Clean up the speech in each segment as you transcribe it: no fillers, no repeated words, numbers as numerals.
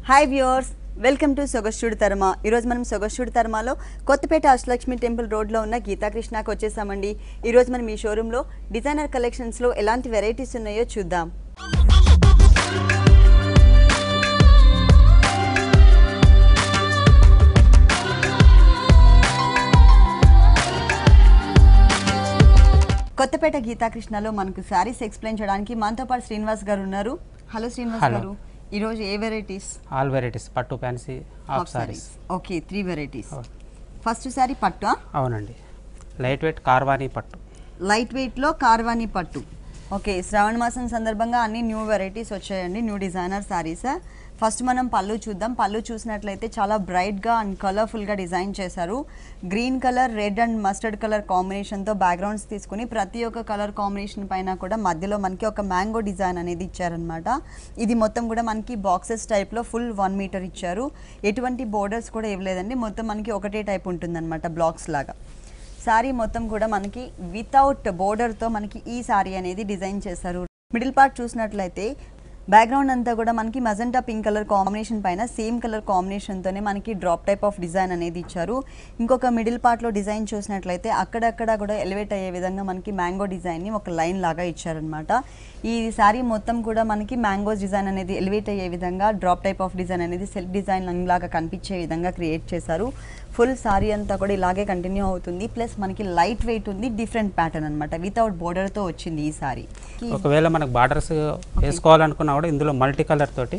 Hi viewers, welcome to సొగస్టుడి తర్మ. ఈరోజు మనం సొగస్టుడి తర్మలో కొత్తపేట అష్టలక్ష్మి టెంపుల్ రోడ్లో ఉన్న గీతాకృష్ణకి వచ్చేసామండి. ఈరోజు మనం ఈ షోరూంలో డిజైనర్ కలెక్షన్స్లో ఎలాంటి వెరైటీస్ ఉన్నాయో చూద్దాం. కొత్తపేట గీతాకృష్ణలో మనకు శారీస్ ఎక్స్ప్లెయిన్ చేయడానికి మనతో పాటు శ్రీనివాస్ గారు ఉన్నారు. హలో శ్రీనివాస్ గారు, ఈరోజు ఏ వెరైటీస్? ఆల్ వెరైటీస్, పట్టు, fancy, half saris. Okay, 3 varieties. First sorry పట్టు. అవునండి, లైట్ వెయిట్ కార్వానీ పట్టు. లైట్ వెయిట్లో కార్వానీ పట్టు. ఓకే, శ్రావణ మాసం సందర్భంగా అన్ని న్యూ వెరైటీస్ వచ్చాయండి, న్యూ డిజైనర్ సారీస్. ఫస్ట్ మనం పళ్ళు చూద్దాం. పళ్ళు చూసినట్లయితే చాలా బ్రైట్గా అండ్ కలర్ఫుల్గా డిజైన్ చేశారు. Green colour, red and mustard colour కాంబినేషన్తో బ్యాక్గ్రౌండ్స్ తీసుకుని ప్రతి ఒక్క కలర్ కాంబినేషన్ పైన కూడా మధ్యలో మనకి ఒక మ్యాంగో డిజైన్ అనేది ఇచ్చారనమాట. ఇది మొత్తం కూడా మనకి బాక్సెస్ టైప్లో ఫుల్ 1 మీటర్ ఇచ్చారు. ఎటువంటి బోర్డర్స్ కూడా ఇవ్వలేదండి, మొత్తం మనకి ఒకటే టైప్ ఉంటుందన్నమాట, బ్లాక్స్ లాగా. శారీ మొత్తం కూడా మనకి వితౌట్ బోర్డర్తో మనకి ఈ శారీ అనేది డిజైన్ చేశారు. మిడిల్ పార్ట్ చూసినట్లయితే బ్యాక్గ్రౌండ్ అంతా కూడా మనకి మజెంటా పింక్ కలర్ కాంబినేషన్ పైన సేమ్ కలర్ కాంబినేషన్తోనే మనకి డ్రాప్ టైప్ ఆఫ్ డిజైన్ అనేది ఇచ్చారు. ఇంకొక మిడిల్ పార్ట్లో డిజైన్ చూసినట్లయితే అక్కడక్కడ కూడా ఎలివేట్ అయ్యే విధంగా మనకి మ్యాంగో డిజైన్ని ఒక లైన్ లాగా ఇచ్చారనమాట. ఈ శారీ మొత్తం కూడా మనకి మ్యాంగోస్ డిజైన్ అనేది ఎలివేట్ అయ్యే విధంగా డ్రాప్ టైప్ ఆఫ్ డిజైన్ అనేది సెల్ఫ్ డిజైన్ లాగా కనిపించే విధంగా క్రియేట్ చేశారు. ఫుల్ శారీ అంతా కూడా ఇలాగే కంటిన్యూ అవుతుంది. ప్లస్ మనకి లైట్ వెయిట్ ఉంది, డిఫరెంట్ ప్యాటర్న్ అనమాట, వితౌట్ బోర్డర్తో వచ్చింది ఈ శారీ. ఒకవేళ మనకు బార్డర్స్ వేసుకోవాలనుకున్నా కూడా ఇందులో మల్టీ కలర్ తోటి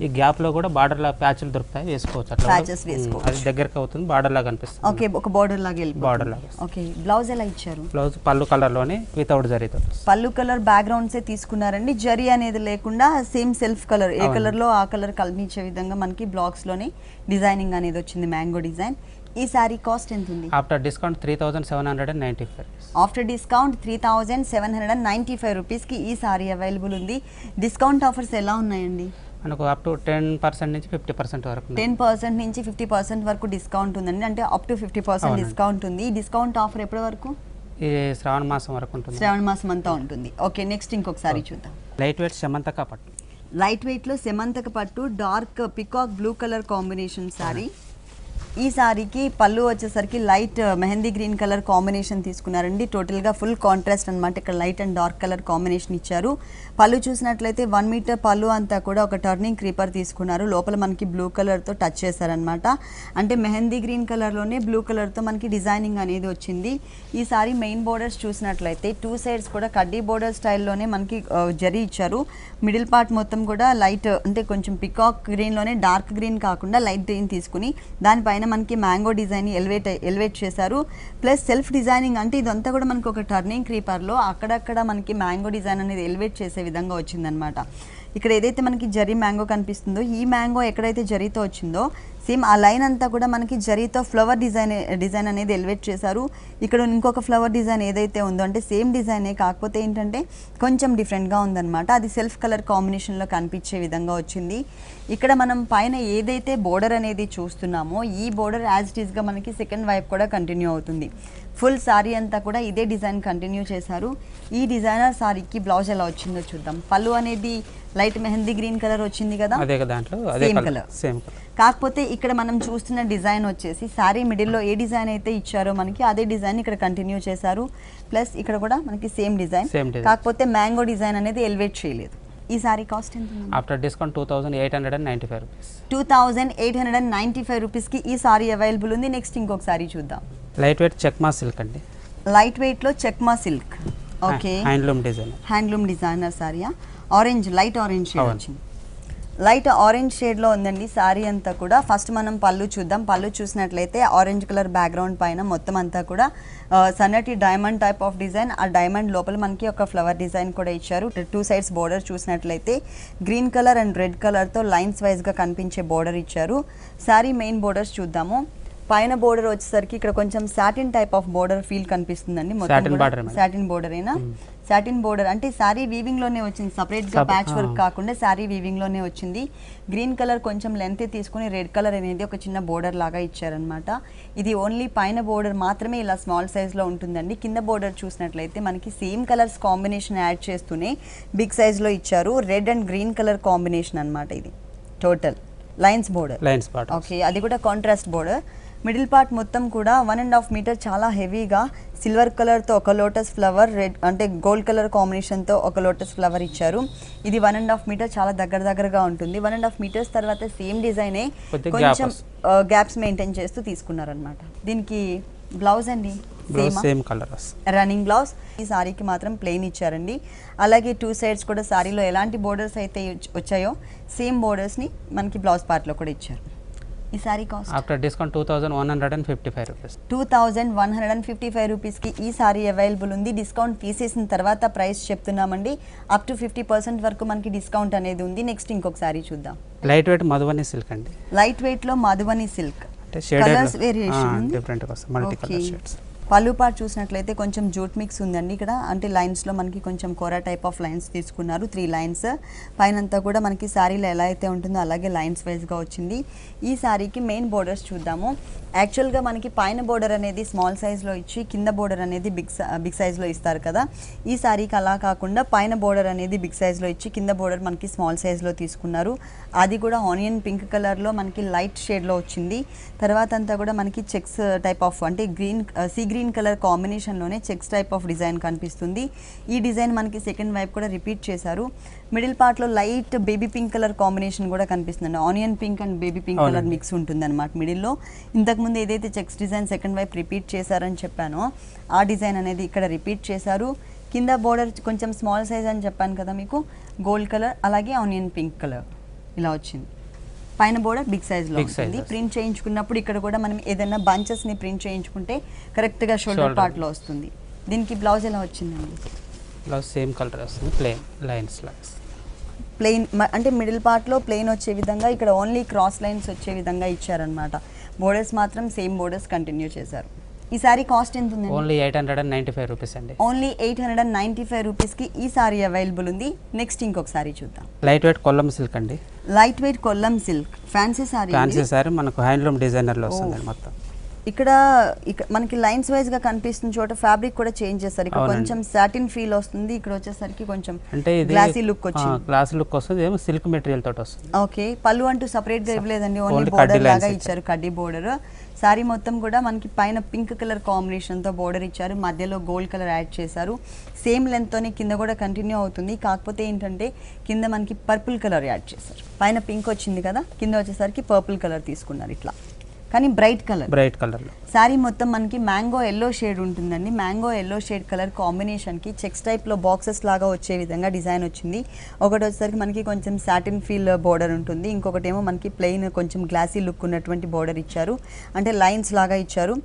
ఈ గ్యాప్ లో కూడా బార్డర్ లా ప్యాచ్లు దొరుకుతాయి, వేసుకోవచ్చు. అట్లా ప్యాచెస్ వేసుకోవచ్చు, అది దగ్గరకు అవుతుంది, బార్డర్ లాగా కనిపిస్తుంది. ఓకే, ఒక బార్డర్ లాగా బార్డర్ లాగా. ఓకే, బ్లౌజ్ ఎలా ఇచ్చారు? బ్లౌజ్ పళ్ళు కలర్ లోనే వితౌట్ జరీతో. పళ్ళు కలర్ బ్యాక్గ్రౌండ్సే తీసుకున్నారండి, జరీ అనేది లేకుండా సేమ్ సెల్ఫ్ కలర్, ఏ కలర్ లో ఆ కలర్ కల్పించే విధంగా మనకి బ్లాక్స్ లోనే డిజైనింగ్ అనేది వచ్చింది, మ్యాంగో డిజైన్. ఈ సారీ కాస్ట్ ఎంత ఉంది? After discount 3795. ఆఫ్టర్ డిస్కౌంట్ 3795 రూపీస్కి ఈ సారీ అవైలబుల్ ఉంది. డిస్కౌంట్ ఆఫర్స్ ఎలా ఉన్నాయండి? మనకు అప్ టు 10% నుంచి 50% వరకు. 10% నుంచి 50% వరకు డిస్కౌంట్ ఉందండి, అంటే అప్ టు 50% డిస్కౌంట్ ఉంది. ఈ డిస్కౌంట్ ఆఫర్ ఎప్పటి వరకు? ఈ శ్రావణ మాసం వరకు ఉంటుంది. శ్రావణ మాసం అంతా ఉంటుంది. ఓకే, నెక్స్ట్ ఇంకొకసారి చూద్దాం. లైట్ వెయిట్ సెమంతక పట్టు. లైట్ వెయిట్లో సెమంతక పట్టు, dark peacock blue colour combination sari. ఈ శారీకి పళ్ళు వచ్చేసరికి light mehndi green colour combination తీసుకున్నారండి. టోటల్గా ఫుల్ కాంట్రాస్ట్ అనమాట, ఇక్కడ light and dark colour combination ఇచ్చారు. పళ్ళు చూసినట్లయితే 1 మీటర్ పళ్ళు అంతా కూడా ఒక టర్నింగ్ క్రీపర్ తీసుకున్నారు. లోపల మనకి బ్లూ కలర్తో టచ్ చేశారనమాట, అంటే మెహందీ గ్రీన్ కలర్లోనే బ్లూ కలర్తో మనకి డిజైనింగ్ అనేది వచ్చింది. ఈ సారీ మెయిన్ బోర్డర్స్ చూసినట్లయితే 2 సైడ్స్ కూడా కడ్డీ బోర్డర్ స్టైల్లోనే మనకి జరీ ఇచ్చారు. మిడిల్ పార్ట్ మొత్తం కూడా లైట్, అంటే కొంచెం పికాక్ గ్రీన్లోనే డార్క్ గ్రీన్ కాకుండా లైట్ గ్రీన్ తీసుకుని దానిపైన మనకి మ్యాంగో డిజైన్ ఎలివేట్ చేశారు. ప్లస్ సెల్ఫ్ డిజైనింగ్, అంటే ఇదంతా కూడా మనకి ఒక టర్నింగ్ క్రీపర్లో అక్కడక్కడ మనకి మ్యాంగో డిజైన్ అనేది ఎలివేట్ చేసే విధంగా వచ్చిందనమాట. ఇక్కడ ఏదైతే మనకి జరీ మ్యాంగో కనిపిస్తుందో, ఈ మ్యాంగో ఎక్కడైతే జరీతో వచ్చిందో సేమ్ ఆ లైన్ అంతా కూడా మనకి జరీతో ఫ్లవర్ డిజైన్ అనేది ఎలివేట్ చేశారు. ఇక్కడ ఇంకొక ఫ్లవర్ డిజైన్ ఏదైతే ఉందో, అంటే సేమ్ డిజైనే కాకపోతే ఏంటంటే కొంచెం డిఫరెంట్గా ఉందన్నమాట, అది సెల్ఫ్ కలర్ కాంబినేషన్లో కనిపించే విధంగా వచ్చింది. ఇక్కడ మనం పైన ఏదైతే బోర్డర్ అనేది చూస్తున్నామో ఈ బోర్డర్ యాజ్ ఇట్ ఈస్గా మనకి సెకండ్ వైపు కూడా కంటిన్యూ అవుతుంది. ఫుల్ సారీ అంతా కూడా ఇదే డిజైన్ కంటిన్యూ చేశారు. ఈ డిజైనర్ సారీకి బ్లౌజ్ ఎలా వచ్చిందో చూద్దాం. పళ్ళు అనేది లైట్ మెహందీ గ్రీన్ కలర్ వచ్చింది కదా, సేమ్ కలర్. కాకపోతే ఇక్కడ మనం చూస్తున్న డిజైన్ వచ్చేసి సారీ మిడిల్లో ఏ డిజైన్ అయితే ఇచ్చారో మనకి అదే డిజైన్ ఇక్కడ కంటిన్యూ చేశారు. ప్లస్ ఇక్కడ కూడా మనకి సేమ్ డిజైన్, కాకపోతే మ్యాంగో డిజైన్ అనేది ఎలివేట్ చేయలేదు. ఈ సారీ కాస్ట్ ఎంత? After discount 2895 rupees. 2895 రూపీస్కి ఈ సారీ అవైలబుల్ ఉంది. నెక్స్ట్ ఇంకొక సారీ చూద్దాం. లైట్ వెయిట్ చెక్మా సిల్క్ అండి. లైట్ వెయిట్లో చెక్మా సిల్క్. ఓకే, హ్యాండ్లూమ్ డిజైనర్ సారీయా? ఆరెంజ్, లైట్ ఆరెంజ్ షేడ్ వచ్చింది. లైట్ ఆరెంజ్ షేడ్లో ఉందండి శారీ అంతా కూడా. ఫస్ట్ మనం పళ్ళు చూద్దాం. పళ్ళు చూసినట్లయితే ఆరెంజ్ కలర్ బ్యాక్గ్రౌండ్ పైన మొత్తం అంతా కూడా సన్నటి డైమండ్ టైప్ ఆఫ్ డిజైన్. ఆ డైమండ్ లోపల మనకి ఒక ఫ్లవర్ డిజైన్ కూడా ఇచ్చారు. 2 సైడ్స్ బోర్డర్ చూసినట్లయితే గ్రీన్ కలర్ అండ్ రెడ్ కలర్తో లైన్స్ వైజ్గా కనిపించే బోర్డర్ ఇచ్చారు. శారీ మెయిన్ బోర్డర్స్ చూద్దాము. పైన బోర్డర్ వచ్చేసరికి ఇక్కడ కొంచెం satin type of border feel కనిపిస్తుందండి. సాటిన్ బోర్డర్ అయినా సాటిన్ బోర్డర్, అంటే శారీ వీవింగ్ లోనే వచ్చింది, సపరేట్ గా ప్యాచ్ వర్క్ కాకుండా శారీ వీవింగ్ లోనే వచ్చింది. గ్రీన్ కలర్ కొంచెం లెంత్ తీసుకుని రెడ్ కలర్ అనేది ఒక చిన్న బోర్డర్ లాగా ఇచ్చారనమాట. ఇది ఓన్లీ పైన బోర్డర్ మాత్రమే ఇలా స్మాల్ సైజ్ లో ఉంటుందండి. కింద బోర్డర్ చూసినట్లయితే మనకి సేమ్ కలర్స్ కాంబినేషన్ యాడ్ చేస్తూనే బిగ్ సైజ్ లో ఇచ్చారు. Red and green colour combination అనమాట ఇది టోటల్. లైన్స్ బోర్డర్ ఓకే, అది కూడా కాంట్రాస్ట్ బోర్డర్. మిడిల్ పార్ట్ మొత్తం కూడా 1.5 మీటర్ చాలా హెవీగా సిల్వర్ కలర్తో ఒక లోటస్ ఫ్లవర్, రెడ్ అంటే గోల్డ్ కలర్ కాంబినేషన్తో ఒక లోటస్ ఫ్లవర్ ఇచ్చారు. ఇది 1.5 మీటర్ చాలా దగ్గరగా ఉంటుంది. 1.5 మీటర్స్ తర్వాత సేమ్ డిజైనే కొంచెం గ్యాప్స్ మెయింటైన్ చేస్తూ తీసుకున్నారనమాట. దీనికి బ్లౌజ్ అండి సేమ్ కలర్ రన్నింగ్ బ్లౌజ్. ఈ సారీకి మాత్రం ప్లెయిన్ ఇచ్చారండి. అలాగే 2 సైడ్స్ కూడా సారీలో ఎలాంటి బోర్డర్స్ అయితే వచ్చాయో సేమ్ బోర్డర్స్ని మనకి బ్లౌజ్ పార్ట్లో కూడా ఇచ్చారు. ఈ sari cost after discount 2155 rupees. 2155 రూపీస్కి ఈ సారీ అవైలబుల్ ఉంది. డిస్కౌంట్ తీసేసిన తర్వాత ప్రైస్ చెప్తున్నామండి. అప్ టు 50% వరకు మనకి డిస్కౌంట్ అనేది ఉంది. నెక్స్ట్ ఇంకొక సారీ చూద్దాం. లైట్ వెయిట్ మధుబని సిల్క్ అండి. లైట్ వెయిట్లో మధుబని సిల్క్ అంటే కలర్స్ వేరియేషన్ డిఫరెంట్గా వస్తాయి, మల్టీ కలర్ షేడ్స్. పళ్ళు పార్ట్ చూసినట్లయితే కొంచెం జూట్ మిక్స్ ఉందండి ఇక్కడ. అంటే లైన్స్లో మనకి కొంచెం కోరా టైప్ ఆఫ్ లైన్స్ తీసుకున్నారు, 3 లైన్స్. పైనంతా కూడా మనకి శారీలో ఎలా అయితే ఉంటుందో అలాగే లైన్స్ వైజ్గా వచ్చింది. ఈ శారీకి మెయిన్ బోర్డర్స్ చూద్దాము. యాక్చువల్గా మనకి పైన బోర్డర్ అనేది స్మాల్ సైజ్లో ఇచ్చి కింద బోర్డర్ అనేది బిగ్ సైజ్లో ఇస్తారు కదా. ఈ శారీకి అలా కాకుండా పైన బోర్డర్ అనేది బిగ్ సైజ్లో ఇచ్చి కింద బోర్డర్ మనకి స్మాల్ సైజ్లో తీసుకున్నారు. అది కూడా ఆనియన్ పింక్ కలర్లో మనకి లైట్ షేడ్లో వచ్చింది. తర్వాత అంతా కూడా మనకి చెక్స్ టైప్ ఆఫ్ అంటే సీ గ్రీన్ కలర్ కాంబినేషన్లోనే చెక్స్ టైప్ ఆఫ్ డిజైన్ కనిపిస్తుంది. ఈ డిజైన్ మనకి సెకండ్ వైపు కూడా రిపీట్ చేశారు. మిడిల్ పార్ట్లో light baby pink colour combination కూడా కనిపిస్తుంది. Onion pink and baby pink colour mix ఉంటుంది అనమాట మిడిల్లో. ఇంతకుముందు ఏదైతే చెక్స్ డిజైన్ సెకండ్ వైపు రిపీట్ చేశారని చెప్పానో ఆ డిజైన్ అనేది ఇక్కడ రిపీట్ చేశారు. కింద బోర్డర్ కొంచెం స్మాల్ సైజ్ అని చెప్పాను కదా మీకు, గోల్డ్ కలర్ అలాగే ఆనియన్ పింక్ కలర్ ఇలా వచ్చింది. పైన బోర్డర్ బిగ్ సైజ్లో ఉంటుంది. ప్రింట్ చేయించుకున్నప్పుడు ఇక్కడ కూడా మనం ఏదైనా బంచెస్ని ప్రింట్ చేయించుకుంటే కరెక్ట్గా షోల్డర్ పార్ట్లో వస్తుంది. దీనికి బ్లౌజ్ ఎలా వచ్చిందండి? బ్లౌజ్ సేమ్ కలర్ వస్తుంది, ప్లెయిన్ లైన్స్ ప్లెయిన్ అంటే మిడిల్ పార్ట్లో ప్లెయిన్ వచ్చే విధంగా, ఇక్కడ ఓన్లీ క్రాస్ లైన్స్ వచ్చే విధంగా ఇచ్చారనమాట. బోర్డర్స్ మాత్రం సేమ్ బోర్డర్స్ కంటిన్యూ చేశారు. ఈ సారీ కాస్ట్ ఎంత ఉంది? ఓన్లీ 895 రూపీస్ అండి. ఓన్లీ 895 రూపీస్కి ఈ సారీ అవైలబుల్ ఉంది. నెక్స్ట్ ఇంకొక సారీ చూద్దాం. లైట్ వెయిట్ కొల్లం సిల్క్ అండి. Light weight Kollam silk fancy sorry మనకు హ్యాండ్లూమ్ డిజైనర్లో వస్తుంది మొత్తం. ఇక్కడ మనకి లైన్స్ వైజ్ గా కనిపిస్తున్న చోట ఫ్యాబ్రిక్ కూడా చేంజ్ చేస్తారు. ఇక్కడ కొంచెం సాటిన్ ఫీల్ వస్తుంది, ఇక్కడ వచ్చేసరికి కొంచెం అంటే గ్లాసీ లుక్ వచ్చింది. గ్లాసీ లుక్ వస్తుంది, ఏమో సిల్క్ మెటీరియల్ తోటి వస్తుంది. ఓకే, పళ్ళు అంటూ సపరేట్ గా ఇవ్వలేదండి, ఓన్లీ బోర్డర్ లాగా ఇచ్చారు, కడ్డీ బోర్డర్. సారీ మొత్తం కూడా మనకి పైన పింక్ కలర్ కాంబినేషన్ తో బోర్డర్ ఇచ్చారు, మధ్యలో గోల్డ్ కలర్ యాడ్ చేశారు. సేమ్ లెంత్ తోనే కింద కూడా కంటిన్యూ అవుతుంది. కాకపోతే ఏంటంటే కింద మనకి పర్పుల్ కలర్ యాడ్ చేశారు. పైన పింక్ వచ్చింది కదా, కింద వచ్చేసరికి పర్పుల్ కలర్ తీసుకున్నారు ఇట్లా, కానీ బ్రైట్ కలర్లో. శారీ మొత్తం మనకి మ్యాంగో ఎల్లో షేడ్ ఉంటుందండి. మ్యాంగో ఎల్లో షేడ్ కలర్ కాంబినేషన్కి చెక్స్ టైప్లో బాక్సెస్ లాగా వచ్చే విధంగా డిజైన్ వచ్చింది. ఒకటి వచ్చేసరికి మనకి కొంచెం సాటిన్ ఫీల్ బోర్డర్ ఉంటుంది, ఇంకొకటి ఏమో మనకి ప్లెయిన్ కొంచెం గ్లాసీ లుక్ ఉన్నటువంటి బోర్డర్ ఇచ్చారు, అంటే లైన్స్ లాగా ఇచ్చారు.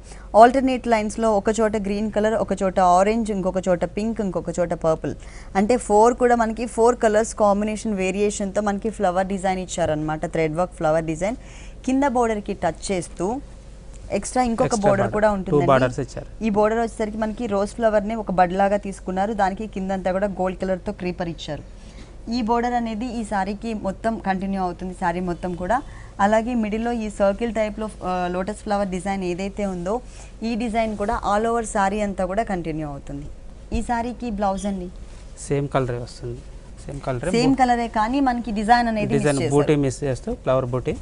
ఆల్టర్నేట్ లైన్స్లో ఒక చోట గ్రీన్ కలర్, ఒక చోట ఆరెంజ్, ఇంకొక చోట పింక్, ఇంకొక చోట పర్పుల్, అంటే 4 కూడా మనకి 4 కలర్స్ కాంబినేషన్ వేరియేషన్తో మనకి ఫ్లవర్ డిజైన్ ఇచ్చారనమాట, థ్రెడ్ వర్క్ ఫ్లవర్ డిజైన్. కింద బోర్డర్కి టచ్ చేస్తూ ఎక్స్ట్రా ఇంకొక బోర్డర్ కూడా ఉంటుంది. ఈ బోర్డర్ వచ్చేసరికి మనకి రోజ్ ఫ్లవర్ని ఒక బడ్ లాగా తీసుకున్నారు, దానికి కిందంతా కూడా గోల్డ్ కలర్తో క్రీపర్ ఇచ్చారు. ఈ బోర్డర్ అనేది ఈ శారీకి మొత్తం కంటిన్యూ అవుతుంది, శారీ మొత్తం కూడా. అలాగే మిడిల్లో ఈ సర్కిల్ టైప్లో లోటస్ ఫ్లవర్ డిజైన్ ఏదైతే ఉందో ఈ డిజైన్ కూడా ఆల్ ఓవర్ శారీ అంతా కూడా కంటిన్యూ అవుతుంది. ఈ శారీకి బ్లౌజ్ అండి సేమ్ కలర్ వస్తుంది, సేమ్ కలరే కానీ మనకి డిజైన్ అనేది బూటీ మిస్ చేస్తూ ఫ్లవర్ బూటీ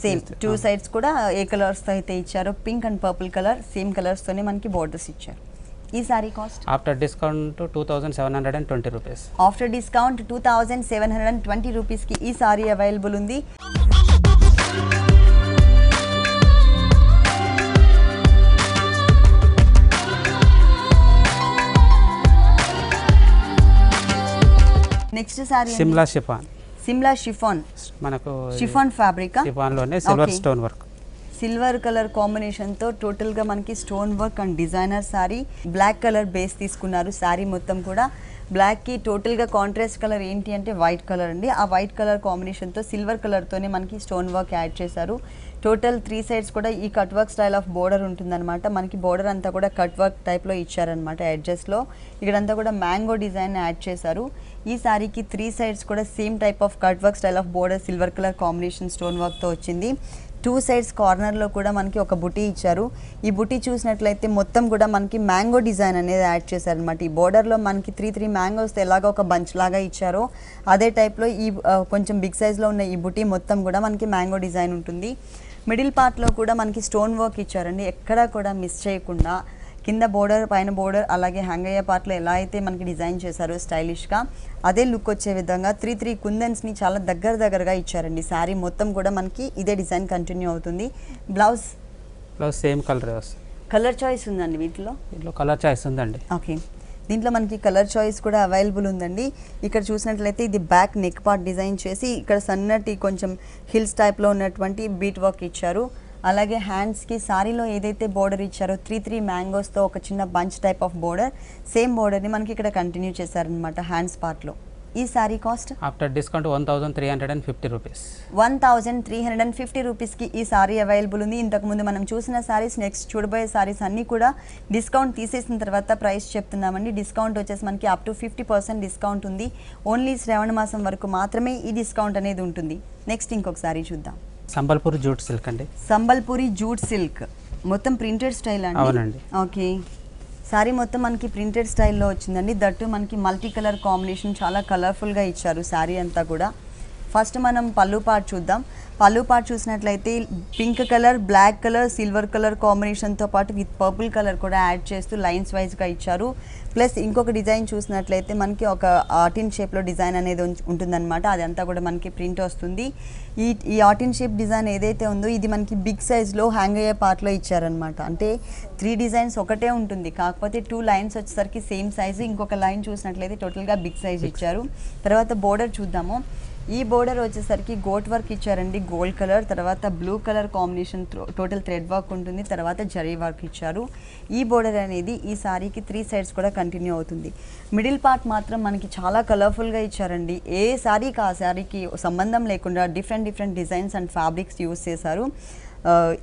సేమ్ 2 సైడ్స్ కూడా ఏ కలర్స్తో అయితే ఇచ్చారో pink and purple colour same కలర్స్తోనే మనకి బోర్డర్స్ ఇచ్చారు. ఈ sari cost after discount 2720 rupees. After discount 2720 రూపీస్కి ఈ సారీ అవైలబుల్ ఉంది. నెక్స్ట్ సారీ సిమ్లా షిఫాన్ మనకు షిఫాన్ ఫ్యాబ్రిక్, షిఫాన్లోనే silver stone work, silver colour కాంబినేషన్తో టోటల్గా మనకి stone work and designer sari. Black colour base తీసుకున్నారు, శారీ మొత్తం కూడా బ్లాక్కి టోటల్గా కాంట్రాస్ట్ కలర్ ఏంటి అంటే వైట్ కలర్ అండి. ఆ వైట్ కలర్ కాంబినేషన్తో సిల్వర్ కలర్తోనే మనకి స్టోన్ వర్క్ యాడ్ చేశారు. టోటల్ 3 సైడ్స్ కూడా ఈ cut work style of border ఉంటుందన్నమాట. మనకి బోర్డర్ అంతా కూడా కట్ వర్క్ టైప్లో ఇచ్చారనమాట. ఎడ్జెస్లో ఇక్కడంతా కూడా మ్యాంగో డిజైన్ యాడ్ చేశారు. ఈ శారీకి 3 సైడ్స్ కూడా same type of cut work style of border silver colour combination stone వర్క్తో వచ్చింది. 2 సైడ్స్ కార్నర్లో కూడా మనకి ఒక బుటీ ఇచ్చారు. ఈ బుటీ చూసినట్లయితే మొత్తం కూడా మనకి మ్యాంగో డిజైన్ అనేది యాడ్ చేశారనమాట. ఈ బోర్డర్లో మనకి 3 మ్యాంగోస్ ఎలాగ ఒక బంచ్ లాగా ఇచ్చారో అదే టైప్లో ఈ కొంచెం బిగ్ సైజ్లో ఉన్న ఈ బుటీ మొత్తం కూడా మనకి మ్యాంగో డిజైన్ ఉంటుంది. మిడిల్ పార్ట్లో కూడా మనకి స్టోన్ వర్క్ ఇచ్చారండి. ఎక్కడా కూడా మిస్ చేయకుండా కింద బోర్డర్ పైన బోర్డర్ అలాగే హ్యాంగ్ అయ్యే పార్ట్లో ఎలా అయితే మనకి డిజైన్ చేశారో స్టైలిష్గా అదే లుక్ వచ్చే విధంగా 3 కుందన్స్ని చాలా దగ్గరగా ఇచ్చారండి. శారీ మొత్తం కూడా మనకి ఇదే డిజైన్ కంటిన్యూ అవుతుంది. బ్లౌజ్ సేమ్ కలర్ వస్తుంది. కలర్ చాయిస్ ఉందండి వీటిలో కలర్ చాయిస్ ఉందండి. ఓకే, దీంట్లో మనకి కలర్ చాయిస్ కూడా అవైలబుల్ ఉందండి. ఇక్కడ చూసినట్లయితే ఇది బ్యాక్ నెక్ పార్ట్ డిజైన్ చేసి ఇక్కడ సన్నటి కొంచెం హిల్స్ టైప్లో ఉన్నటువంటి బీట్ వర్క్ ఇచ్చారు. అలాగే హ్యాండ్స్కి సారీలో ఏదైతే బోర్డర్ ఇచ్చారో 3 మ్యాంగోస్తో ఒక చిన్న bunch type of border same బోర్డర్ని మనకి ఇక్కడ కంటిన్యూ చేశారనమాట హ్యాండ్స్ పార్ట్లో. ఈ sari cost after discount 1350 rupees. 1350 రూపీస్కి ఈ సారీ అవైలబుల్ ఉంది. ఇంతకుముందు మనం చూసిన సారీస్ నెక్స్ట్ చూడబోయే సారీస్ అన్నీ కూడా డిస్కౌంట్ తీసేసిన తర్వాత ప్రైస్ చెప్తున్నామండి. డిస్కౌంట్ వచ్చేసి మనకి అప్ టు 50% డిస్కౌంట్ ఉంది. ఓన్లీ శ్రావణ మాసం వరకు మాత్రమే ఈ డిస్కౌంట్ అనేది ఉంటుంది. నెక్స్ట్ ఇంకొక సారీ చూద్దాం. సంబల్పూరి జూట్ సిల్క్ అండి. సంబల్పూరి జూట్ సిల్క్ మొత్తం ప్రింటెడ్ స్టైల్ అండి. అవునండి. ఓకే, సారీ మొత్తం మనకి ప్రింటెడ్ స్టైల్లో వచ్చిందండి. దట్టు మనకి మల్టీ కలర్ కాంబినేషన్ చాలా కలర్ఫుల్గా ఇచ్చారు శారీ అంతా కూడా. ఫస్ట్ మనం పళ్ళు పార్ట్ చూద్దాం. పళ్ళు పార్ట్ చూసినట్లయితే pink colour, black colour, silver colour కాంబినేషన్తో పాటు విత్ పర్పుల్ కలర్ కూడా యాడ్ చేస్తూ లైన్స్ వైజ్గా ఇచ్చారు. ప్లస్ ఇంకొక డిజైన్ చూసినట్లయితే మనకి ఒక ఆర్టిన్ షేప్లో డిజైన్ అనేది ఉంటుందన్నమాట. అదంతా కూడా మనకి ప్రింట్ వస్తుంది. ఈ ఆర్టిన్ షేప్ డిజైన్ ఏదైతే ఉందో ఇది మనకి బిగ్ సైజ్లో హ్యాంగ్ అయ్యే పార్ట్లో ఇచ్చారనమాట. అంటే 3 డిజైన్స్ ఒకటే ఉంటుంది, కాకపోతే 2 లైన్స్ వచ్చేసరికి సేమ్ సైజు, ఇంకొక లైన్ చూసినట్లయితే టోటల్గా బిగ్ సైజ్ ఇచ్చారు. తర్వాత బోర్డర్ చూద్దాము. ఈ బోర్డర్ వచ్చేసరికి గోట్ వర్క్ ఇచ్చారండి, గోల్డ్ కలర్, తర్వాత blue colour combination total thread work ఉంటుంది, తర్వాత జరీ వర్క్ ఇచ్చారు. ఈ బోర్డర్ అనేది ఈ సారీకి 3 సైడ్స్ కూడా కంటిన్యూ అవుతుంది. మిడిల్ పార్ట్ మాత్రం మనకి చాలా కలర్ఫుల్గా ఇచ్చారండి. ఏ సారీకి ఆ సారీకి సంబంధం లేకుండా different designs and fabrics use చేశారు.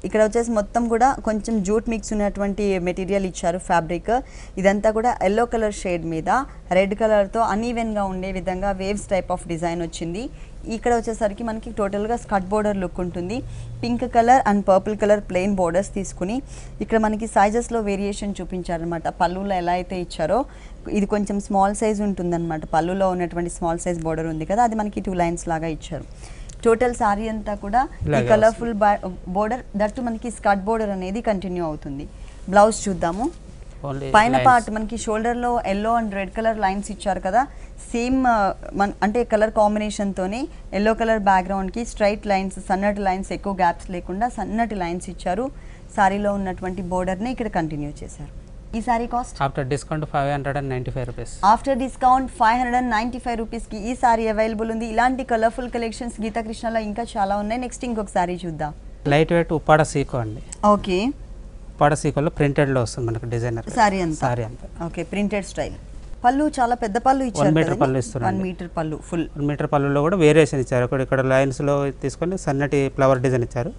ఇక్కడ వచ్చేసి మొత్తం కూడా కొంచెం జూట్ మిక్స్ ఉన్నటువంటి మెటీరియల్ ఇచ్చారు ఫ్యాబ్రిక్. ఇదంతా కూడా ఎల్లో కలర్ షేడ్ మీద రెడ్ కలర్తో అన్ఈవెన్గా ఉండే విధంగా వేవ్స్ టైప్ ఆఫ్ డిజైన్ వచ్చింది. ఇక్కడ వచ్చేసరికి మనకి టోటల్గా స్కర్ట్ బోర్డర్ లుక్ ఉంటుంది. Pink colour and purple colour plain borders తీసుకుని ఇక్కడ మనకి సైజెస్లో వేరియేషన్ చూపించారనమాట. పళ్ళులో ఎలా అయితే ఇచ్చారో ఇది కొంచెం స్మాల్ సైజ్ ఉంటుందన్నమాట. పళ్ళులో ఉన్నటువంటి స్మాల్ సైజ్ బోర్డర్ ఉంది కదా, అది మనకి 2 లైన్స్ లాగా ఇచ్చారు. టోటల్ సారీ అంతా కూడా ఈ కలర్ఫుల్ బోర్డర్ దట్టు మనకి స్కర్ట్ బోర్డర్ అనేది కంటిన్యూ అవుతుంది. బ్లౌజ్ చూద్దాము. పైన పార్ట్ మనకి షోల్డర్లో yellow and red colour lines ఇచ్చారు కదా, సేమ్ అంటే కలర్ కాంబినేషన్తోనే ఎల్లో కలర్ బ్యాక్గ్రౌండ్కి స్ట్రైట్ లైన్స్, సన్నటి లైన్స్, ఎక్కువ గ్యాప్స్ లేకుండా సన్నటి లైన్స్ ఇచ్చారు. సారీలో ఉన్నటువంటి బోర్డర్ని ఇక్కడ కంటిన్యూ చేశారు. ఈ sari cost after discount 595 rupees. After discount 595 రూపీస్కి ఈ సారీ అవైలబుల్ ఉంది. ఇలాంటి కలర్ఫుల్ కలెక్షన్స్ గీతా కృష్ణలో ఇంకా చాలా ఉన్నాయి. నెక్స్ట్ ఇంకొక సారీ చూద్దాం. లైట్ వెయిట్ ఉప్పాడ సీకో అండి. ఓకే, ఉప్పాడ సీకోలో ప్రింటెడ్లో వస్తుంది మనకు డిజైనర్ సారీ అంతా. Okay, printed style. పళ్ళు చాలా పెద్ద పళ్ళు ఇచ్చారు. 1 మీటర్ పళ్ళు ఇస్తున్నారు. 1 మీటర్ పళ్ళు ఫుల్. 1 మీటర్ పళ్ళులో కూడా వేరియేషన్ ఇచ్చారు. ఇక్కడ లైన్స్లో తీసుకొని సన్నటి ఫ్లవర్ డిజైన్ ఇచ్చారు.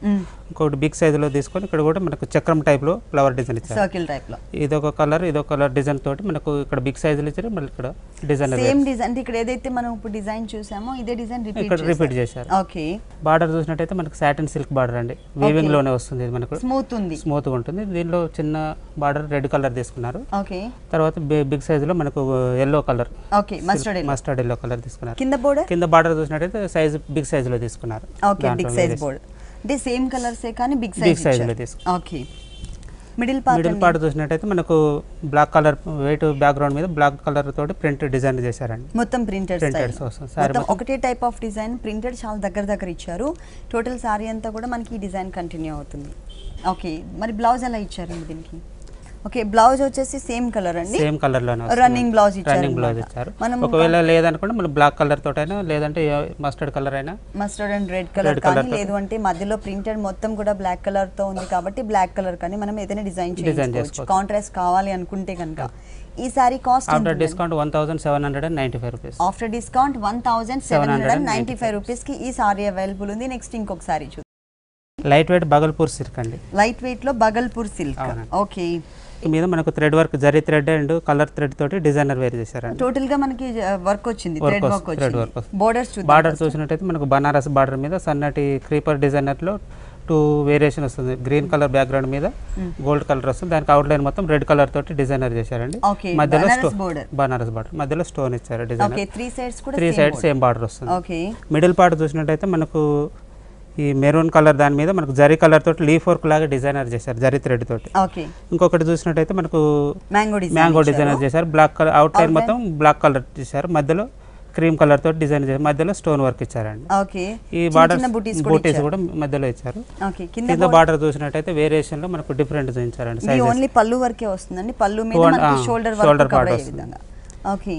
ఇంకొకటి బిగ్ సైజులో తీసుకొని ఇక్కడ కూడా మనకు చక్రం టైప్లో ఫ్లవర్ డిజైన్ ఇచ్చారు. సర్కిల్ టైప్లో ఇదొక కలర్ డిజైన్ తోటి మనకు ఇక్కడ బిగ్ సైజులు ఇచ్చారు. మళ్ళీ ఇక్కడ డిజైన్ సేమ్ డిజైన్ అంటే ఇక్కడ ఏదైతే మనం ఇప్పుడు డిజైన్ చూసామో ఇదే డిజైన్ ఇక్కడ రిపీట్ చేశారు. ఓకే, బార్డర్ చూసినట్టయితే మనకు సాటిన్ సిల్క్ బార్డర్ అండి. వీవింగ్ లోనే వస్తుంది. ఇది మనకు స్మూత్ ఉంటుంది. దీనిలో చిన్న బార్డర్ రెడ్ కలర్ తీసుకున్నారు. ఓకే, తర్వాత బిగ్ సైజులో మనకు yellow colour, okay, mustard yellow colour తీసుకున్నారు. కింద బార్డర్ చూసినట్టయితే సైజ్ బిగ్ సైజ్ లో తీసుకున్నారు. ఓకే, బిగ్ సైజ్ బోర్డర్ అంటే సేమ్ కలర్సే కానీ బిగ్ సైజ్ లో తీసుకున్నారు. ఓకే, మిడిల్ పార్ట్ చూసినట్టయితే మనకు బ్లాక్ కలర్ వైట్ బ్యాక్గ్రౌండ్ మీద బ్లాక్ కలర్ తోటి ప్రింట్ డిజైన్ చేశారండి. మొత్తం ప్రింటెడ్ ఒకటే టైప్ ఆఫ్ డిజైన్ ప్రింటెడ్ చాలా దగ్గర ఇచ్చారు. టోటల్ సారీ అంతా కూడా మనకి ఈ డిజైన్ కంటిన్యూ అవుతుంది. ఓకే, మరి బ్లౌజ్ ఎలా ఇచ్చారండి దీనికి? ఓకే, బ్లౌజ్ వచ్చేసి సేమ్ కలర్ అండి. సేమ్ కలర్ లోనే రన్నింగ్ బ్లౌజ్ ఇచ్చారు. ఒకవేళ లేదనుకోండి మనం బ్లాక్ కలర్ తోటైనా, లేదంటే మస్టర్డ్ కలర్ అయినా, మస్టర్డ్ అండ్ రెడ్ కలర్ కానీ, లేదు అంటే మధ్యలో ప్రింటెడ్ మొత్తం కూడా బ్లాక్ కలర్ తో ఉంది కాబట్టి బ్లాక్ కలర్ కానీ మనం ఏదైనా డిజైన్ చేసుకోవచ్చు. కాంట్రాస్ట్ కావాలి అనుకుంటే కనుక. ఈ sari cost after discount 1795 rupees. After discount 1795 rupees కి ఈ సారీ అవైలబుల్ ఉంది. నెక్స్ట్ ఇంకొక సారీ చూద్దాం. లైట్ వెయిట్ బగల్పూర్ సిల్క్ అండి. లైట్ వెయిట్ లో బగల్పూర్ సిల్క్. ఓకే. మీద మనకు thread work, zari thread and colour thread తోటి డిజైనర్ వేర్ చేశారండి. టోటల్ గా మనకి వర్క్ వచ్చింది, థ్రెడ్ వర్క్ వచ్చింది. బార్డర్ చూసినట్టయితే మనకు బనారస్ బార్డర్ మీద సన్నటి క్రీపర్ డిజైనర్ లో 2 వేరియేషన్ వస్తుంది. గ్రీన్ కలర్ బ్యాక్గ్రౌండ్ మీద గోల్డ్ కలర్ వస్తుంది. దానికి అవుట్ లైన్ మొత్తం రెడ్ కలర్ తోటి డిజైనర్ చేశారండి. మధ్యలో బనారస్ బార్డర్ మధ్యలో స్టోన్ ఇచ్చారు డిజైనర్. 3 సైడ్స్ సేమ్ బార్డర్ వస్తుంది. మిడిల్ పార్ట్ చూసినట్టయితే మనకు ఈ మెరూన్ కలర్ దాని మీద మనకు జరీ కలర్ తోటి లీఫ్ వర్క్ లాగా డిజైనర్ చేశారు, జరీ థ్రెడ్ తోటి. ఇంకొకటి చూసినట్టయితే మనకు మ్యాంగో డిజైనర్ చేశారు. బ్లాక్ కలర్ అవుట్ లైన్ మొత్తం బ్లాక్ కలర్ చేశారు, మధ్యలో క్రీమ్ కలర్ తోటి డిజైన్ చేశారు, మధ్యలో స్టోన్ వర్క్ ఇచ్చారండి. ఈ బార్డర్ బూటీస్ కూడా మధ్యలో ఇచ్చారు. కింద బార్డర్ చూసినట్టయితే వేరియేషన్ లో మనకు డిఫరెంట్ చూపించారండి. ఓన్లీ పళ్ళు వరకే వస్తుందండి, పళ్ళు మీద మనకి షోల్డర్ పార్ట్ వస్తుంది.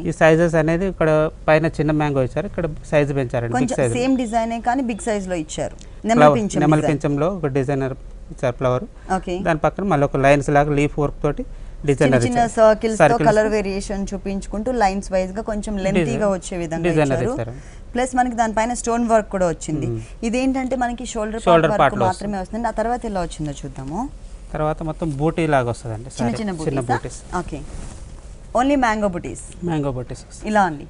ఈ సైజెస్ అనేది ఇక్కడ పైన చిన్న మ్యాంగో ఇచ్చారు, ఇక్కడ సైజ్ పెంచారండి. బిగ్ సైజ్ సేమ్ డిజైన్ కానీ బిగ్ సైజ్ లో ఇచ్చారు. నెమలి పింఛంలో ఒక డిజైనర్ ఇచ్చారు ఫ్లవర్. దాని పక్కన మళ్ళీ ఒక లైన్స్ లాగా లీఫ్ వర్క్ తోటి డిజైనర్ చిన్న సర్కిల్స్ తో కలర్ వేరియేషన్ చూపించుకుంటూ లైన్స్ వైజ్ గా కొంచెం లెంతీగా వచ్చే విధంగా ఇచ్చారు. ప్లస్ మనకి దానిపైన స్టోన్ వర్క్ కూడా వచ్చింది. ఇదేంటంటే మనకి షోల్డర్ పార్ట్ మాత్రమే వస్తుంది. ఆ తర్వాత ఎలా వచ్చిందో చూద్దాము. తర్వాత మొత్తం బూటీ లాగా వస్తుందండి, చిన్న బూటీస్. ఓకే. ఓన్లీ మ్యాంగో బుటీస్ ఇలా అండి.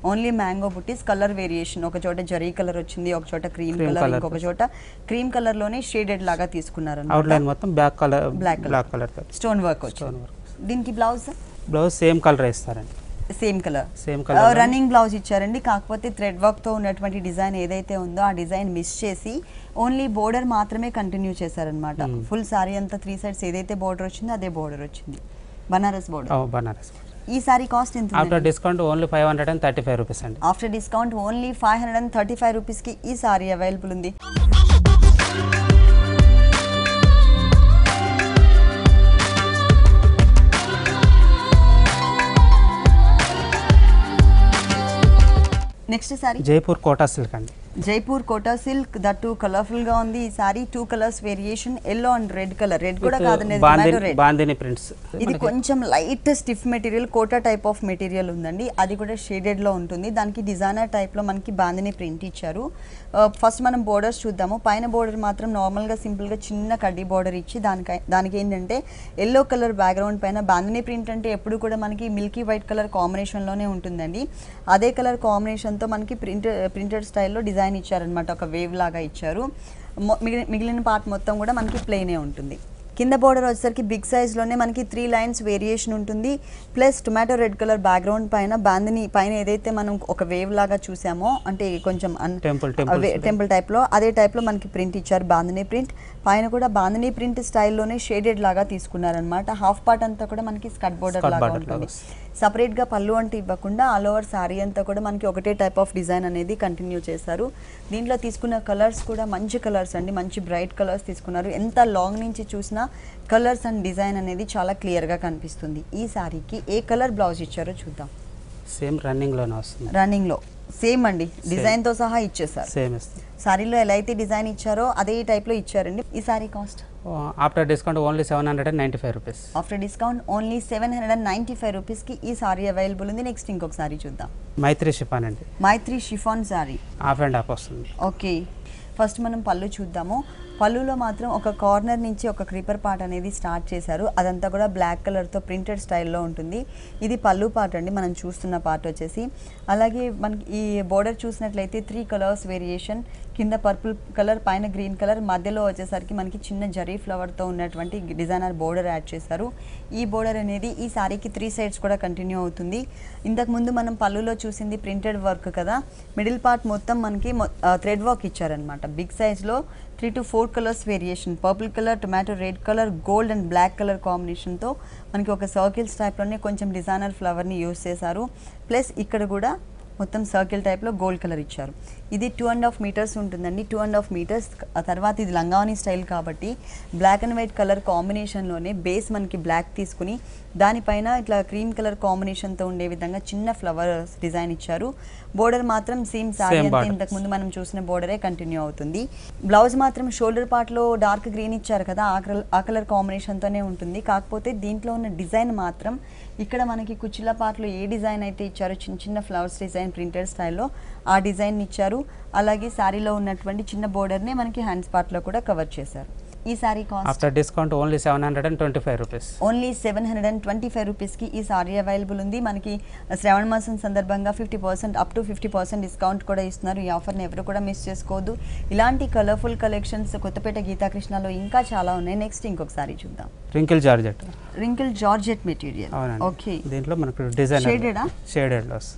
ఓన్లీ మ్యాంగో బుటీస్, కలర్ వేరియేషన్. ఒక చోట జరీ కలర్ వచ్చింది, ఒక చోట క్రీమ్ కలర్, ఇంకొక చోట క్రీమ్ కలర్ లోనే షేడెడ్ లాగా తీసుకున్నారు. అవుట్ లైన్ మొత్తం బ్లాక్ కలర్ స్టోన్ వర్క్ వచ్చింది. దీనికి బ్లౌజ్ సేమ్ కలర్ ఇస్తారండి. సేమ్ కలర్ రన్నింగ్ బ్లౌజ్ ఇచ్చారండి. కాకపోతే థ్రెడ్ వర్క్ తో ఉన్నటువంటి డిజైన్ ఏదైతే ఉందో ఆ డిజైన్ మిస్ చేసి ఓన్లీ బోర్డర్ మాత్రమే కంటిన్యూ చేశారనమాట. ఫుల్ సారీ అంతా 3 సైడ్స్ ఏదైతే బోర్డర్ వచ్చిందో అదే బోర్డర్ వచ్చింది, బనారస్ బోర్డర్. ఈ సారీ కాస్ట్ ఎంత? ఆఫ్టర్ డిస్కౌంట్ ఓన్లీ 535 రూపీస్ అండి. ఆఫ్టర్ డిస్కౌంట్ ఓన్లీ 535 రూపీస్ కి ఈ సారీ అవైలబుల్ ఉంది. నెక్స్ట్ సారీ జైపూర్ కోటా సిల్క్ అండి. Jaipur Kota silk, that colourful గా ఉంది. ఈ sari 2 colours variation, yellow and red colour. Red కూడా కాదండి, బాందిని ప్రింట్స్. ఇది కొంచెం light stiff material, Kota type of material ఉందండి. అది కూడా షేడెడ్ లో ఉంటుంది. దానికి డిజైనర్ టైప్ లో మనకి బాందిని ప్రింట్ ఇచ్చారు. ఫస్ట్ మనం బోర్డర్స్ చూద్దాము. పైన బోర్డర్ మాత్రం నార్మల్ గా సింపుల్ గా చిన్న కడ్డీ బోర్డర్ ఇచ్చి దానికి ఏంటంటే ఎల్లో కలర్ బ్యాక్గ్రౌండ్ పైన బాందిని ప్రింట్ అంటే ఎప్పుడు కూడా మనకి మిల్కీ వైట్ కలర్ కాంబినేషన్ లోనే ఉంటుందండి. అదే కలర్ కాంబినేషన్ తో మనకి ప్రింటెడ్ స్టైల్లో డిజైన్ ఇచ్చారనమాట. ఒక వేవ్ లాగా ఇచ్చారు. మిగిలిన పార్ట్ మొత్తం కూడా మనకి ప్లెయినే ఉంటుంది. కింద బోర్డర్ వచ్చేసరికి బిగ్ సైజ్ లోనే మనకి 3 లైన్స్ వేరియేషన్ ఉంటుంది. Plus tomato red colour background పైన బాందిని పైన ఏదైతే మనం ఒక వేవ్ లాగా చూసామో, అంటే కొంచెం టెంపుల్ టైప్ లో, అదే టైప్ లో మనకి ప్రింట్ ఇచ్చారు, బాందిని ప్రింట్. పైన కూడా బాందిని ప్రింట్ స్టైల్లోనే షేడెడ్ లాగా తీసుకున్నారనమాట. హాఫ్ పార్ట్ అంతా కూడా మనకి స్కట్ బోర్డర్ లాగా ఉంటుంది. సపరేట్ గా పళ్ళు అంటే ఇవ్వకుండా ఆల్ ఓవర్ సారీ అంతా కూడా మనకి ఒకటే టైప్ ఆఫ్ డిజైన్ అనేది కంటిన్యూ చేశారు. దీంట్లో తీసుకున్న కలర్స్ కూడా మంచి కలర్స్ అండి, మంచి బ్రైట్ కలర్స్ తీసుకున్నారు. ఎంత లాంగ్ నుంచి చూసినా కలర్స్ అండ్ డిజైన్ అనేది చాలా క్లియర్ గా కనిపిస్తుంది. ఈ సారీకి ఏ కలర్ బ్లౌజ్ ఇచ్చారో చూద్దాం. సేమ్ రన్నింగ్ లోనే వస్తుంది. రన్నింగ్ లో సేమ్ అండి, డిజైన్ తో సహా ఇచ్చేసారు. సేమ్ సారీలో ఎలా అయితే డిజైన్ ఇచ్చారో అదే టైప్ లో ఇచ్చారండి. ఈ sari cost after discount only 795 rupees. After discount only 795 rupees కి ఈ సారీ అవైలబుల్ ఉంది. నెక్స్ట్ ఇంకొక సారీ చూద్దాం. మైత్రి షిఫాన్ అండి. Maitri chiffon sari half and half వస్తుంది. ఓకే. ఫస్ట్ మనం పళ్ళు చూద్దాము. పళ్ళులో మాత్రం ఒక కార్నర్ నుంచి ఒక క్రీపర్ పార్ట్ అనేది స్టార్ట్ చేశారు. అదంతా కూడా బ్లాక్ కలర్తో ప్రింటెడ్ స్టైల్లో ఉంటుంది. ఇది పళ్ళు పార్ట్ అండి, మనం చూస్తున్న పార్ట్ వచ్చేసి. అలాగే మనకి ఈ బోర్డర్ చూసినట్లయితే 3 కలర్స్ వేరియేషన్. కింద పర్పుల్ కలర్, పైన గ్రీన్ కలర్, మధ్యలో వచ్చేసరికి మనకి చిన్న జరీ ఫ్లవర్తో ఉన్నటువంటి డిజైనర్ బోర్డర్ యాడ్ చేశారు. ఈ బోర్డర్ అనేది ఈ సారీకి 3 సైడ్స్ కూడా కంటిన్యూ అవుతుంది. ఇంతకుముందు మనం పళ్ళులో చూసింది ప్రింటెడ్ వర్క్ కదా, మిడిల్ పార్ట్ మొత్తం మనకి థ్రెడ్ వర్క్ ఇచ్చారనమాట. బిగ్ సైజ్లో 3 to 4 colours variation, purple colour, tomato red colour, gold and black colour కాంబినేషన్తో మనకి ఒక సర్కిల్స్ టైప్లోనే కొంచెం డిజైనర్ ఫ్లవర్ని యూజ్ చేశారు. ప్లస్ ఇక్కడ కూడా మొత్తం సర్కిల్ టైప్లో గోల్డ్ కలర్ ఇచ్చారు. ఇది 2.5 మీటర్స్ ఉంటుందండి. 2.5 మీటర్స్. ఆ తర్వాత ఇది లంగావని స్టైల్ కాబట్టి బ్లాక్ అండ్ వైట్ కలర్ కాంబినేషన్లోనే బేస్ మనకి బ్లాక్ తీసుకుని దానిపైన ఇట్లా క్రీమ్ కలర్ కాంబినేషన్తో ఉండే విధంగా చిన్న ఫ్లవర్ డిజైన్ ఇచ్చారు. బోర్డర్ మాత్రం సేమ్ సారీ అంతా ఇంతకుముందు మనం చూసిన బోర్డరే కంటిన్యూ అవుతుంది. బ్లౌజ్ మాత్రం షోల్డర్ పార్ట్లో డార్క్ గ్రీన్ ఇచ్చారు కదా, ఆ కలర్ కాంబినేషన్తోనే ఉంటుంది. కాకపోతే దీంట్లో ఉన్న డిజైన్ మాత్రం ఇక్కడ మనకి కుచ్చిల పార్ట్లో ఏ డిజైన్ అయితే ఇచ్చారో చిన్న చిన్న ఫ్లవర్స్ డిజైన్ డిజైన్ ప్రింటెడ్ స్టైల్లో ఆ డిజైన్ ఇచ్చారు. అలాగే శారీలో ఉన్నటువంటి చిన్న బోర్డర్నే మనకి హ్యాండ్స్ పార్ట్లో కూడా కవర్ చేశారు. ఈ sari cost after discount only 725 rupees. Only 725 రూపీస్కి ఈ సారీ అవైలబుల్ ఉంది. మనకి శ్రావణ మాసం సందర్భంగా 50% అప్ టు 50% డిస్కౌంట్ కూడా ఇస్తున్నారు. ఈ ఆఫర్ని ఎవరు కూడా మిస్ చేసుకోవద్దు. ఇలాంటి కలర్ఫుల్ కలెక్షన్స్ కొత్తపేట గీతాకృష్ణలో ఇంకా చాలా ఉన్నాయి. నెక్స్ట్ ఇంకొకసారి చూద్దాం. Wrinkle georgette material. ఓకే, దీంట్లో మనకు డిజైన్ షేడెడ్ లాస్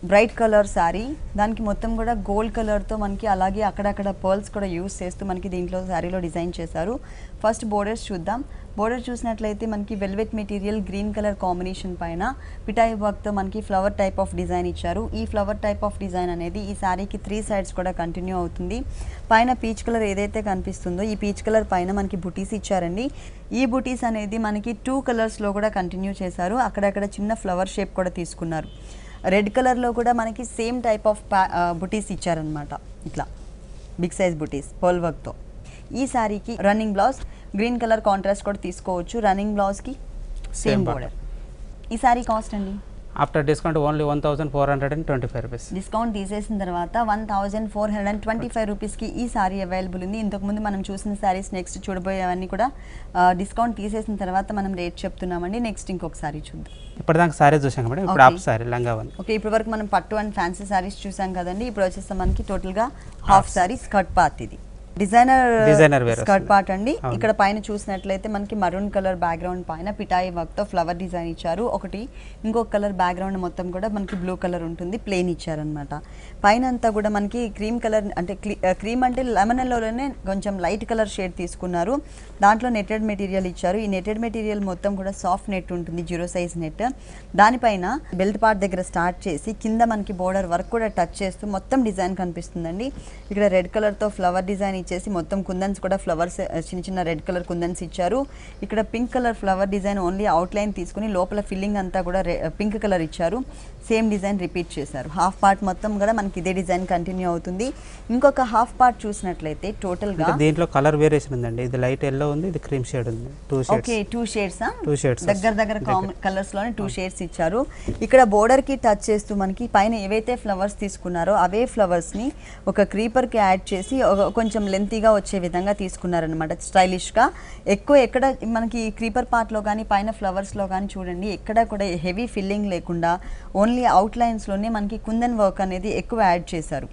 బ్రైట్ కలర్ శారీ, దానికి మొత్తం కూడా గోల్డ్ కలర్తో మనకి అలాగే అక్కడక్కడ పర్ల్స్ కూడా యూస్ చేస్తూ మనకి దీంట్లో శారీలో డిజైన్ చేశారు. ఫస్ట్ బోర్డర్స్ చూద్దాం. బోర్డర్ చూసినట్లయితే మనకి velvet material green colour combination పైన పిటాయి వర్క్తో మనకి ఫ్లవర్ టైప్ ఆఫ్ డిజైన్ ఇచ్చారు. ఈ ఫ్లవర్ టైప్ ఆఫ్ డిజైన్ అనేది ఈ శారీకి 3 సైడ్స్ కూడా కంటిన్యూ అవుతుంది. పైన పీచ్ కలర్ ఏదైతే కనిపిస్తుందో ఈ పీచ్ కలర్ పైన మనకి బుటీస్ ఇచ్చారండి. ఈ బుటీస్ అనేది మనకి 2 కలర్స్లో కూడా కంటిన్యూ చేశారు. అక్కడక్కడ చిన్న ఫ్లవర్ షేప్ కూడా తీసుకున్నారు. రెడ్ కలర్లో కూడా మనకి సేమ్ టైప్ ఆఫ్ బుటీస్ ఇచ్చారనమాట. ఇట్లా బిగ్ సైజ్ బుటీస్ పర్ల్ వర్క్తో. ఈ శారీకి running blouse green colour contrast కూడా తీసుకోవచ్చు. రన్నింగ్ బ్లౌజ్కి సేమ్ బోర్డర్. ఈ శారీ కాస్ట్ అండి after discount only 1425 rupees. Discount తీసేసిన తర్వాత 1425 రూపీస్కి ఈ సారీ అవైలబుల్ ఉంది. ఇంతకుముందు మనం చూసిన శారీస్ నెక్స్ట్ చూడబోయేవన్నీ కూడా డిస్కౌంట్ తీసేసిన తర్వాత మనం రేట్ చెప్తున్నామండి. నెక్స్ట్ ఇంకొక సారీ చూద్దాం. ఇప్పటిదాకా సారీ చూసాం మేడం, ఇప్పుడు హాఫ్ సారీ లంగావని. ఓకే, ఇప్పటి వరకు మనం పట్టు అండ్ ఫ్యాన్సీ సారీస్ చూసాం కదండి. ఇప్పుడు వచ్చేస్తే మనకి టోటల్గా హాఫ్ సారీ స్కర్ట్ పార్ట్. ఇది డిజైనర్ స్కర్ట్ పార్ట్ అండి. ఇక్కడ పైన చూసినట్లయితే మనకి మరూన్ కలర్ బ్యాక్గ్రౌండ్ పైన పిటాయి వర్క్ తో ఫ్లవర్ డిజైన్ ఇచ్చారు. ఇంకొక కలర్ బ్యాక్గ్రౌండ్ మొత్తం కూడా మనకి బ్లూ కలర్ ఉంటుంది, ప్లెయిన్ ఇచ్చారనమాట. పైన అంతా కూడా మనకి క్రీమ్ కలర్ అంటే క్రీమ్ అంటే లెమన్ ఎల్లోనే కొంచెం లైట్ కలర్ షేడ్ తీసుకున్నారు. దాంట్లో నెట్టెడ్ మెటీరియల్ ఇచ్చారు. ఈ నెట్టెడ్ మెటీరియల్ మొత్తం కూడా సాఫ్ట్ నెట్ ఉంటుంది, 0 సైజ్ నెట్. దానిపైన బెల్ట్ పార్ట్ దగ్గర స్టార్ట్ చేసి కింద మనకి బోర్డర్ వర్క్ కూడా టచ్ చేస్తూ మొత్తం డిజైన్ కనిపిస్తుందండి. ఇక్కడ రెడ్ కలర్ తో ఫ్లవర్ డిజైన్ ఇచ్చేసి మొత్తం కుందన్స్ కూడా ఫ్లవర్స్ చిన్న చిన్న రెడ్ కలర్ కుందన్స్ ఇచ్చారు. ఇక్కడ pink colour flower design only out line తీసుకుని లోపల ఫిల్లింగ్ అంతా కూడా పింక్ కలర్ ఇచ్చారు. సేమ్ డిజైన్ రిపీట్ చేశారు. హాఫ్ పార్ట్ మొత్తం కూడా మనకి ఇదే డిజైన్ కంటిన్యూ అవుతుంది. ఇంకొక హాఫ్ పార్ట్ చూసినట్లయితే టోటల్ గా దీంట్లో కలర్ వేరియేషన్ ఉందండి. ఇది లైట్ ఎల్లో ఉంది, ఇది క్రీమ్ షేడ్ ఉంది. 2 షేడ్స్. ఓకే, 2 షేడ్స్ దగ్గర కలర్స్ లోనే 2 షేడ్స్ ఇచ్చారు. ఇక్కడ బోర్డర్ కి టచ్ చేస్తూ మనకి పైన ఏవైతే ఫ్లవర్స్ తీసుకున్నారో అవే ఫ్లవర్స్ ని ఒక క్రీపర్ కి యాడ్ చేసి కొంచెం లెంతీగా వచ్చే విధంగా తీసుకున్నారనమాట. స్టైలిష్ గా ఎక్కువ ఎక్కడ మనకి క్రీపర్ పార్ట్ లో కానీ పైన ఫ్లవర్స్ లో కానీ చూడండి ఎక్కడ కూడా హెవీ ఫిల్లింగ్ లేకుండా ఓన్లీ అవుట్ లైన్స్ లోనే మనకి కుందన్ వర్క్ అనేది ఎక్కువ యాడ్ చేశారు.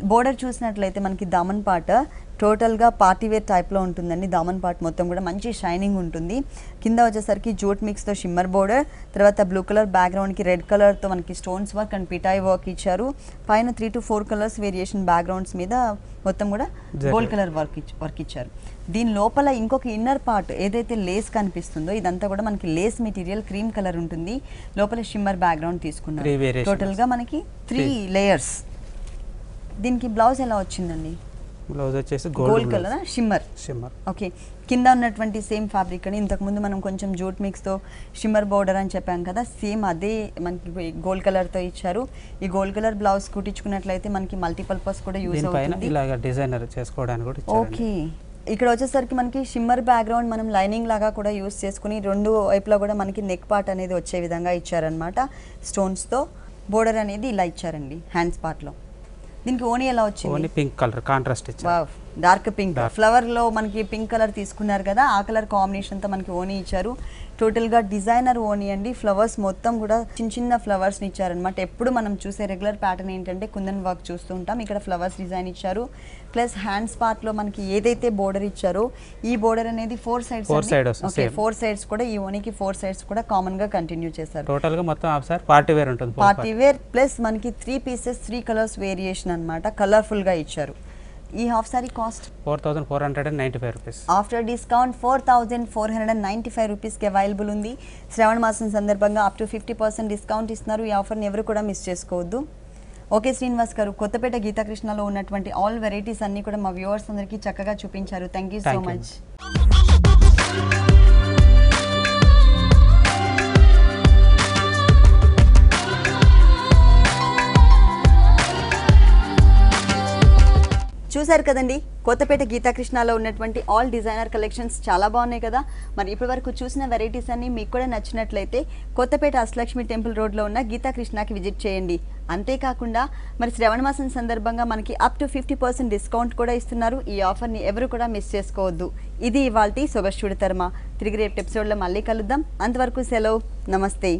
బోర్డర్ చూసినట్లయితే మనకి దామన్ పార్ట్ టోటల్గా పార్టీవేర్ టైప్లో ఉంటుందండి. దామన్ పార్ట్ మొత్తం కూడా మంచి షైనింగ్ ఉంటుంది. కింద వచ్చేసరికి జూట్ మిక్స్తో షిమ్మర్ బోర్డర్, తర్వాత బ్లూ కలర్ బ్యాక్గ్రౌండ్కి రెడ్ కలర్తో మనకి స్టోన్స్ వర్క్ అండ్ పిటాయి వర్క్ ఇచ్చారు. పైన 3 to 4 కలర్స్ వేరియేషన్ బ్యాక్గ్రౌండ్స్ మీద మొత్తం కూడా గోల్డ్ కలర్ వర్క్ ఇచ్చారు. దీని లోపల ఇంకొక ఇన్నర్ పార్ట్ ఏదైతే లేస్ కనిపిస్తుందో ఇదంతా కూడా మనకి లేస్ మెటీరియల్ క్రీమ్ కలర్ ఉంటుంది. లోపల షిమ్మర్ బ్యాక్గ్రౌండ్ తీసుకున్నారు. టోటల్గా మనకి 3 లేయర్స్. దీనికి బ్లౌజ్ ఎలా వచ్చిందండి? బ్లౌజ్ వచ్చేసి గోల్డ్ కలర్ షిమ్మర్. ఓకే, కింద ఉన్నటువంటి సేమ్ ఫ్యాబ్రిక్ అని ఇంతకుముందు మనం కొంచెం జూట్ మిక్స్తో షిమ్మర్ బోర్డర్ అని చెప్పాం కదా, సేమ్ అదే మనకి గోల్డ్ కలర్తో ఇచ్చారు. ఈ గోల్డ్ కలర్ బ్లౌజ్ కుట్టించుకున్నట్లయితే మనకి మల్టీపర్పస్ కూడా యూజ్ అవుతుంది. ఇలాగా డిజైనర్ చేసుకోవడానికి కూడా. ఓకే, ఇక్కడ వచ్చేసరికి మనకి షిమ్మర్ బ్యాక్గ్రౌండ్ మనం లైనింగ్ లాగా కూడా యూజ్ చేసుకుని 2 వైపులా కూడా మనకి నెక్ పార్ట్ అనేది వచ్చే విధంగా ఇచ్చారనమాట. స్టోన్స్తో బోర్డర్ అనేది ఇలా ఇచ్చారండి హ్యాండ్స్ పార్ట్లో. దీనికి ఓనీ ఎలా వచ్చింది? ఓనీ పింక్ కలర్ కాంట్రాస్ట్ ఇచ్చారు. డార్క్ పింక్ ఫ్లవర్ లో మనకి పింక్ కలర్ తీసుకున్నారు కదా, ఆ కలర్ కాంబినేషన్ తో మనకి ఓనీ ఇచ్చారు. టోటల్ గా డిజైనర్ ఓనీ అండి. ఫ్లవర్స్ మొత్తం కూడా చిన్న చిన్న ఫ్లవర్స్ ని ఇచ్చారనమాట. ఎప్పుడు మనం చూసే రెగ్యులర్ ప్యాటర్న్ ఏంటంటే కుందన్ వర్క్ చూస్తూ ఉంటాం. ఇక్కడ ఫ్లవర్స్ డిజైన్ ఇచ్చారు. ప్లస్ హ్యాండ్స్ పార్ట్ లో మనకి ఏదైతే బోర్డర్ ఇచ్చారో ఈ బోర్డర్ అనేది 4 సైడ్స్. 4 సైడ్స్ కూడా ఈ ఓనీకి 4 సైడ్స్ కూడా కామన్ గా కంటిన్యూ చేశారు. టోటల్ గా మొత్తం హాఫ్ సారీ పార్టీ వేర్ ఉంటుంది. పార్టీ వేర్ ప్లస్ మనకి 3 పీసెస్ 3 కలర్స్ వేరియేషన్ అన్నమాట. కలర్ఫుల్ గా ఇచ్చారు. ఈ half sorry cost 4495 rupees. After discount 4495 రూపీస్కి అవైలబుల్ ఉంది. శ్రావణ మాసం సందర్భంగా అప్ టు 50% డిస్కౌంట్ ఇస్తున్నారు. ఈ ఆఫర్ని ఎవరు కూడా మిస్ చేసుకోవద్దు. ఓకే శ్రీనివాస్ గారు, కొత్తపేట గీతాకృష్ణలో ఉన్నటువంటి ఆల్ వెరైటీస్ అన్ని కూడా మా వ్యూవర్స్ అందరికీ చక్కగా చూపించారు. Thank you so much. చూసారు కదండి, కొత్తపేట గీతాకృష్ణలో ఉన్నటువంటి ఆల్ డిజైనర్ కలెక్షన్స్ చాలా బాగున్నాయి కదా. మరి ఇప్పటి వరకు చూసిన వెరైటీస్ అన్ని మీకు కూడా నచ్చినట్లయితే కొత్తపేట అష్టలక్ష్మి టెంపుల్ రోడ్లో ఉన్న గీతాకృష్ణకి విజిట్ చేయండి. అంతేకాకుండా మరి శ్రవణ మాసం సందర్భంగా మనకి అప్ టు 50% డిస్కౌంట్ కూడా ఇస్తున్నారు. ఈ ఆఫర్ని ఎవరు కూడా మిస్ చేసుకోవద్దు. ఇది ఇవాల్టి సొగసు చూడతరమా. తిరిగి రేపు ఎపిసోడ్లో మళ్ళీ కలుద్దాం. అంతవరకు సెలవు. నమస్తే.